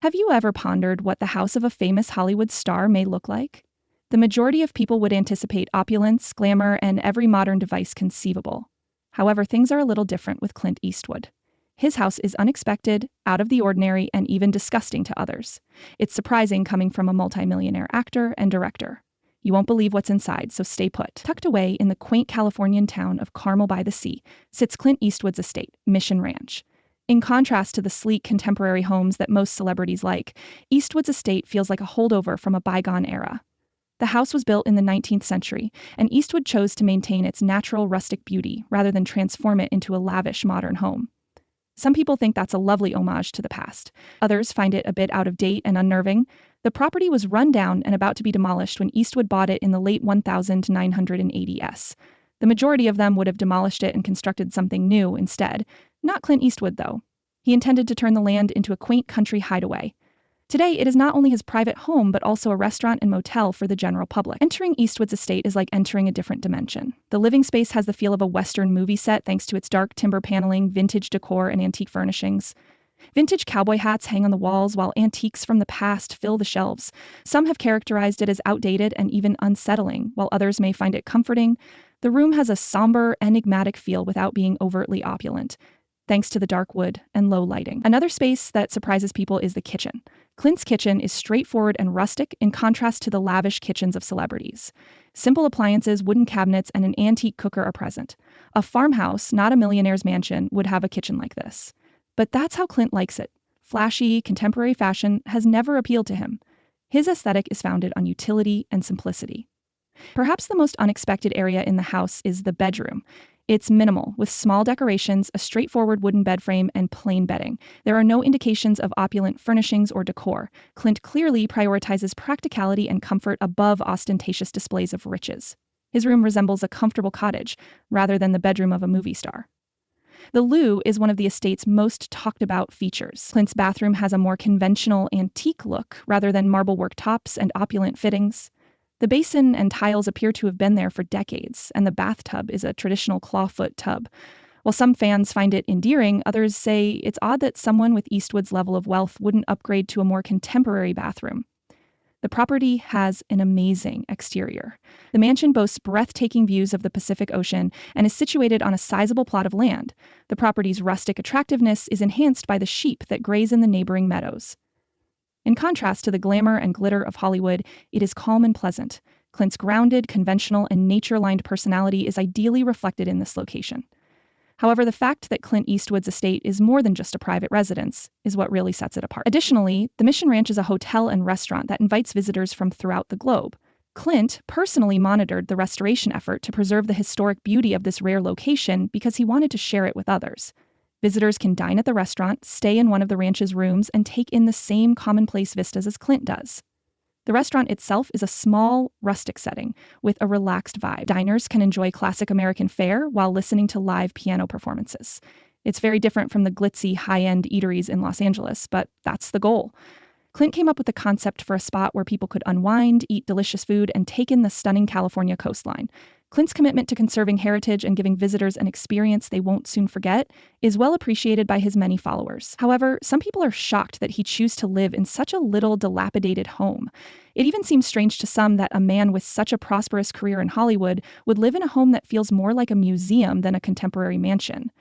Have you ever pondered what the house of a famous Hollywood star may look like? The majority of people would anticipate opulence, glamour, and every modern device conceivable. However, things are a little different with Clint Eastwood. His house is unexpected, out of the ordinary, and even disgusting to others. It's surprising coming from a multimillionaire actor and director. You won't believe what's inside, so stay put. Tucked away in the quaint Californian town of Carmel by the Sea sits Clint Eastwood's estate, Mission Ranch. In contrast to the sleek contemporary homes that most celebrities like, Eastwood's estate feels like a holdover from a bygone era. The house was built in the 19th century, and Eastwood chose to maintain its natural rustic beauty rather than transform it into a lavish modern home. Some people think that's a lovely homage to the past. Others find it a bit out of date and unnerving. The property was run down and about to be demolished when Eastwood bought it in the late 1980s. The majority of them would have demolished it and constructed something new instead. Not Clint Eastwood, though. He intended to turn the land into a quaint country hideaway. Today, it is not only his private home, but also a restaurant and motel for the general public. Entering Eastwood's estate is like entering a different dimension. The living space has the feel of a Western movie set thanks to its dark timber paneling, vintage decor, and antique furnishings. Vintage cowboy hats hang on the walls, while antiques from the past fill the shelves. Some have characterized it as outdated and even unsettling, while others may find it comforting. The room has a somber, enigmatic feel without being overtly opulent, thanks to the dark wood and low lighting. Another space that surprises people is the kitchen. Clint's kitchen is straightforward and rustic in contrast to the lavish kitchens of celebrities. Simple appliances, wooden cabinets, and an antique cooker are present. A farmhouse, not a millionaire's mansion, would have a kitchen like this. But that's how Clint likes it. Flashy, contemporary fashion has never appealed to him. His aesthetic is founded on utility and simplicity. Perhaps the most unexpected area in the house is the bedroom. It's minimal, with small decorations, a straightforward wooden bed frame, and plain bedding. There are no indications of opulent furnishings or decor. Clint clearly prioritizes practicality and comfort above ostentatious displays of riches. His room resembles a comfortable cottage, rather than the bedroom of a movie star. The loo is one of the estate's most talked about features. Clint's bathroom has a more conventional, antique look, rather than marble work tops and opulent fittings. The basin and tiles appear to have been there for decades, and the bathtub is a traditional clawfoot tub. While some fans find it endearing, others say it's odd that someone with Eastwood's level of wealth wouldn't upgrade to a more contemporary bathroom. The property has an amazing exterior. The mansion boasts breathtaking views of the Pacific Ocean and is situated on a sizable plot of land. The property's rustic attractiveness is enhanced by the sheep that graze in the neighboring meadows. In contrast to the glamour and glitter of Hollywood, it is calm and pleasant. Clint's grounded, conventional, and nature-aligned personality is ideally reflected in this location. However, the fact that Clint Eastwood's estate is more than just a private residence is what really sets it apart. Additionally, the Mission Ranch is a hotel and restaurant that invites visitors from throughout the globe. Clint personally monitored the restoration effort to preserve the historic beauty of this rare location because he wanted to share it with others. Visitors can dine at the restaurant, stay in one of the ranch's rooms, and take in the same commonplace vistas as Clint does. The restaurant itself is a small, rustic setting with a relaxed vibe. Diners can enjoy classic American fare while listening to live piano performances. It's very different from the glitzy, high-end eateries in Los Angeles, but that's the goal. Clint came up with the concept for a spot where people could unwind, eat delicious food, and take in the stunning California coastline. Clint's commitment to conserving heritage and giving visitors an experience they won't soon forget is well appreciated by his many followers. However, some people are shocked that he chose to live in such a little dilapidated home. It even seems strange to some that a man with such a prosperous career in Hollywood would live in a home that feels more like a museum than a contemporary mansion.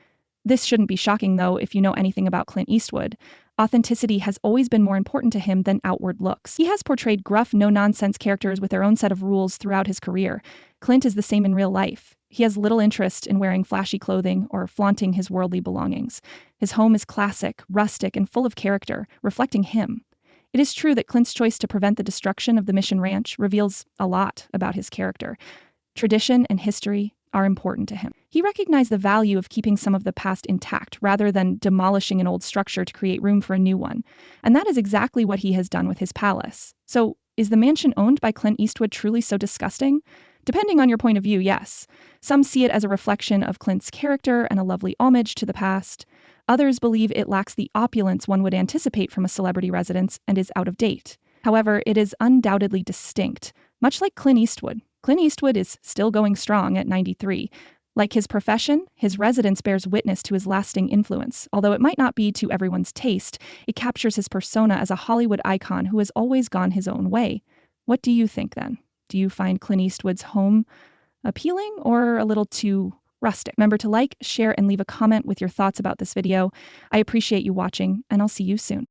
This shouldn't be shocking, though, if you know anything about Clint Eastwood. Authenticity has always been more important to him than outward looks. He has portrayed gruff, no-nonsense characters with their own set of rules throughout his career. Clint is the same in real life. He has little interest in wearing flashy clothing or flaunting his worldly belongings. His home is classic, rustic, and full of character, reflecting him. It is true that Clint's choice to prevent the destruction of the Mission Ranch reveals a lot about his character. Tradition and history are important to him. He recognized the value of keeping some of the past intact rather than demolishing an old structure to create room for a new one. And that is exactly what he has done with his palace. So, is the mansion owned by Clint Eastwood truly so disgusting? Depending on your point of view, yes. Some see it as a reflection of Clint's character and a lovely homage to the past. Others believe it lacks the opulence one would anticipate from a celebrity residence and is out of date. However, it is undoubtedly distinct, much like Clint Eastwood. Clint Eastwood is still going strong at 93. Like his profession, his residence bears witness to his lasting influence. Although it might not be to everyone's taste, it captures his persona as a Hollywood icon who has always gone his own way. What do you think then? Do you find Clint Eastwood's home appealing or a little too rustic? Remember to like, share, and leave a comment with your thoughts about this video. I appreciate you watching, and I'll see you soon.